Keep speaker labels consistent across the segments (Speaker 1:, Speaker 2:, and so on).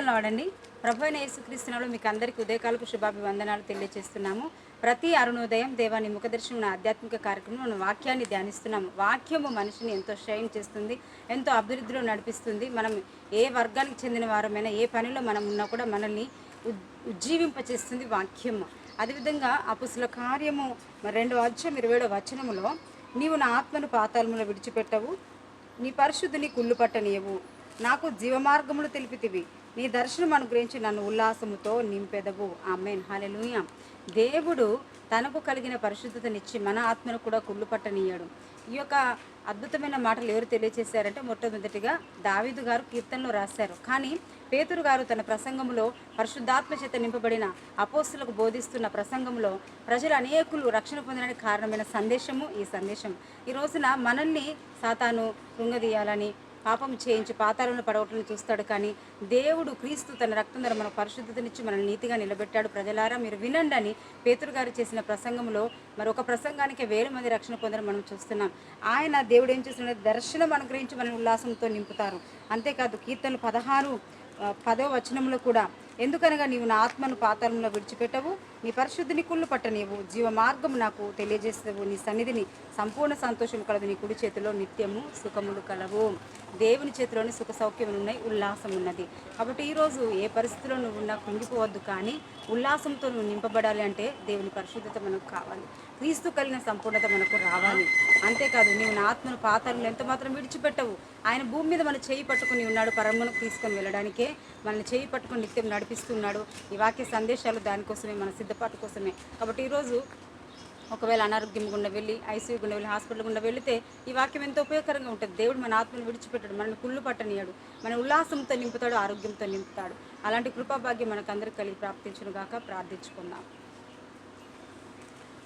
Speaker 1: Lord. ప్రభువైన యేసుక్రీస్తునామములో మీకు అందరికీ ఉదయకాలపు శుభాభివందనాలు తెలియజేస్తున్నాము. ప్రతి అరుణోదయం దేవాని ముఖదర్శనం ఆధ్యాత్మిక కార్యక్రమం మనం వాక్యాన్ని ధ్యానిస్తున్నాము. వాక్యము మనిషిని ఎంతో షైన్ చేస్తుంది, ఎంతో అభివృద్ధిలో నడిపిస్తుంది. మనం ఏ వర్గానికి చెందిన వారమైనా, ఏ పనిలో మనం ఉన్నా కూడా మనల్ని ఉజ్జీవింపచేస్తుంది వాక్యము. అదేవిధంగా అపొస్తలుల కార్యము 2:27 నీవు నా ఆత్మను పాతాళములో విడిచిపెట్టవు, నీ పరిశుద్ధిని కుళ్ళు పట్టనీయవు, నాకు జీవమార్గములు తెలిపితివి, నీ దర్శనం అనుగ్రహించి నన్ను ఉల్లాసముతో నింపెదవు. ఆమేన్, హల్లెలూయా. దేవుడు తనకు కలిగిన పరిశుద్ధతనిచ్చి మన ఆత్మను కూడా కుళ్ళు పట్టనీయడు. ఈ యొక్క అద్భుతమైన మాటలు ఎవరు తెలియజేశారంటే, మొట్టమొదటిగా దావీదు గారు కీర్తనలో రాశారు. కానీ పేతురు గారు తన ప్రసంగంలో పరిశుద్ధాత్మ చేత నింపబడిన అపోస్తులకు బోధిస్తున్న ప్రసంగంలో ప్రజలు అనేకులు రక్షణ పొందడానికి కారణమైన సందేశము ఈ సందేశం. ఈ రోజున మనల్ని సాతాను కృంగదీయాలని, పాపం చేయించి పాతాళంలో పడవటం చూస్తాడు. కానీ దేవుడు క్రీస్తు తన రక్తం ద్వారా మనకు పరిశుద్ధతనిచ్చి మనల్ని నీతిగా నిలబెట్టాడు. ప్రజలారా మీరు వినండి అని పేతురు గారు చేసిన ప్రసంగంలో మరొక ప్రసంగానికి 1000 మంది రక్షణ పొందడం మనం చూస్తున్నాం. ఆయన దేవుడు ఏం చేస్తున్నాడు? దర్శనం అనుగ్రహించి మనల్ని ఉల్లాసంతో నింపుతారు. అంతేకాదు కీర్తనలు 16:10 కూడా, ఎందుకనగా నీవు నా ఆత్మను పాతాళంలో విడిచిపెట్టవు, నీ పరిశుద్ధిని కుళ్ళు పట్టనీవు, జీవ మార్గము నాకు తెలియజేస్తావు, నీ సన్నిధిని సంపూర్ణ సంతోషం కలదు, నీ కుడి చేతిలో నిత్యము సుఖములు కలవు. దేవుని చేతిలోని సుఖ సౌఖ్యములు ఉన్నాయి, ఉల్లాసం ఉన్నది. కాబట్టి ఈరోజు ఏ పరిస్థితిలో నువ్వు ఉన్నా కృంగిపోవద్దు. కానీ ఉల్లాసంతో నువ్వు నింపబడాలి అంటే దేవుని పరిశుద్ధత మనకు కావాలి, క్రీస్తు కలిగిన సంపూర్ణత మనకు రావాలి. అంతేకాదు నీవు నా ఆత్మను పాతాళంలో ఎంత మాత్రం విడిచిపెట్టవు. ఆయన భూమి మీద మన చేయి పట్టుకుని ఉన్నాడు, పరమునకు తీసుకొని వెళ్ళడానికే మనల్ని చేయి పట్టుకొని నిత్యం నడిపిస్తున్నాడు. ఈ వాక్య సందేశాలు దానికోసమే, మన సిద్ధపాటు కోసమే. కాబట్టి ఈరోజు ఒకవేళ అనారోగ్యం గుండా వెళ్ళి, ఐసీయూ గుండా వెళ్ళి, హాస్పిటల్ గుండా వెళితే ఈ వాక్యం ఎంతో ఉపయోగకరంగా ఉంటుంది. దేవుడు మన ఆత్మను విడిచిపెట్టాడు, మనల్ని కుళ్ళు పట్టనీయాడు, మన ఉల్లాసంతో నింపుతాడు, ఆరోగ్యంతో నింపుతాడు. అలాంటి కృపాభాగ్యం మనకు అందరికీ కలిగి ప్రాప్తించును గాక. ప్రార్థించుకుందాం.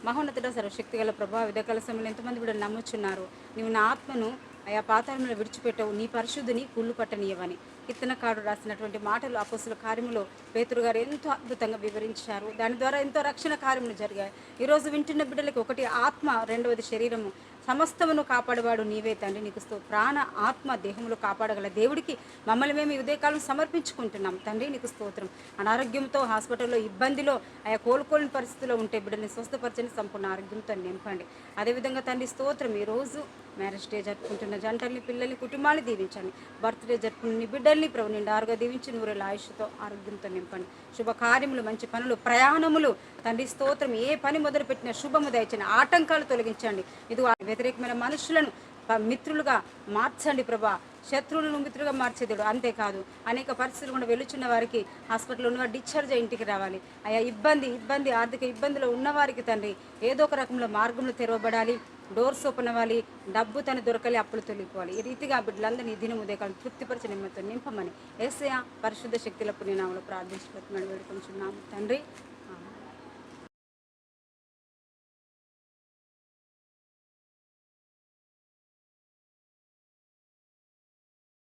Speaker 1: మహోన్నతుడ, సర్వశక్తి గల ప్రభువా, ఉదయకాల సమయంలో ఎంతమంది కూడా నమ్ముచున్నారు, నీవు నా ఆత్మను ఆయా పాతాళంలో విడిచిపెట్టవు, నీ పరిశుద్ధిని కుళ్ళు పట్టనీయవని. కీర్తనకారుడు రాసినటువంటి మాటలు అపొస్తలుల కార్యములో పేతురు గారు ఎంతో అద్భుతంగా వివరించారు. దాని ద్వారా ఎంతో రక్షణ కార్యములు జరిగాయి. ఈరోజు వింటున్న బిడ్డలకి ఒకటి ఆత్మ, రెండవది శరీరము, సమస్తమును కాపాడేవాడు నీవే తండ్రి. నీకు ప్రాణ ఆత్మ దేహములు కాపాడగల దేవుడికి మమ్మల్ని మేము ఉదయకాలం సమర్పించుకుంటున్నాం తండ్రి. నీకు స్తోత్రం. అనారోగ్యంతో హాస్పిటల్లో ఇబ్బందిలో ఆయా కోలుకోలేని పరిస్థితిలో ఉంటే బిడ్డల్ని స్వస్థపరచని సంపూర్ణ ఆరోగ్యంతో నింపండి. అదేవిధంగా తండ్రి స్తోత్రం, ఈరోజు మ్యారేజ్ డే జరుపుకుంటున్న జంటల్ని, పిల్లల్ని, కుటుంబాన్ని దీవించండి. బర్త్డే జరుపుకున్న బిడ్డల్ని ప్రభు నిండారుగా దీవించి 100 ఆయుష్తో ఆరోగ్యంతో నింపండి. శుభకార్యములు, మంచి పనులు, ప్రయాణములు తండ్రి స్తోత్రం, ఏ పని మొదలుపెట్టిన శుభము దయచండి, ఆటంకాలు తొలగించండి. ఇది వ్యతిరేకమైన మనుషులను మిత్రులుగా మార్చండి ప్రభా, శత్రువులను మిత్రులుగా మార్చేదేడు. అంతేకాదు అనేక పరిస్థితులు కూడా వెలుచున్న వారికి, హాస్పిటల్లో ఉన్న డిశ్చార్జ్ ఇంటికి రావాలి. ఆయా ఇబ్బంది ఆర్థిక ఇబ్బందిలో ఉన్నవారికి తండ్రి ఏదో ఒక రకంలో మార్గంలో తెరవబడాలి, డోర్స్ ఓపెన్ అవ్వాలి, డబ్బు తను దొరకాలి, అప్పులు తొలగిపోవాలి. ఈ రీతిగా బిడ్డలందరినీ దినం ఉదయకాలం తృప్తిపరిచి నిమ్మతో నింపమని యేసయ్య పరిశుద్ధ శక్తుల పుణ్యనామములో ప్రార్థించి వేడుకొంచున్నాము తండ్రి.